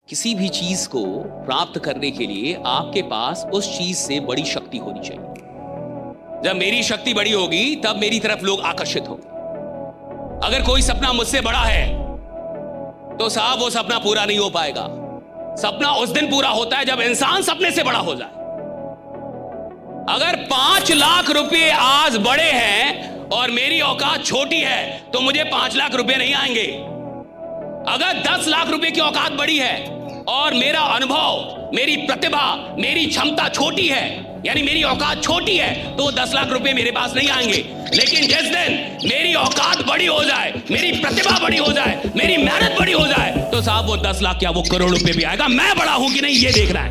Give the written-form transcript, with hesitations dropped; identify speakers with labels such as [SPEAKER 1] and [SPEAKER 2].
[SPEAKER 1] किसी भी चीज को प्राप्त करने के लिए आपके पास उस चीज से बड़ी शक्ति होनी चाहिए। जब मेरी शक्ति बड़ी होगी तब मेरी तरफ लोग आकर्षित होंगे। अगर कोई सपना मुझसे बड़ा है तो साहब वो सपना पूरा नहीं हो पाएगा। सपना उस दिन पूरा होता है जब इंसान सपने से बड़ा हो जाए। अगर 5 लाख रुपए आज बड़े हैं और मेरी औकात छोटी है तो मुझे 5 लाख रुपए नहीं आएंगे। अगर 10 लाख रुपए की औकात बड़ी है और मेरा अनुभव, मेरी प्रतिभा, मेरी क्षमता छोटी है, यानी मेरी औकात छोटी है, तो 10 लाख रुपए मेरे पास नहीं आएंगे। लेकिन जिस दिन मेरी औकात बड़ी हो जाए, मेरी प्रतिभा बड़ी हो जाए, मेरी मेहनत बड़ी हो जाए, तो साहब वो 10 लाख क्या वो करोड़ रुपए भी आएगा। मैं बड़ा हूं कि नहीं ये देखना है।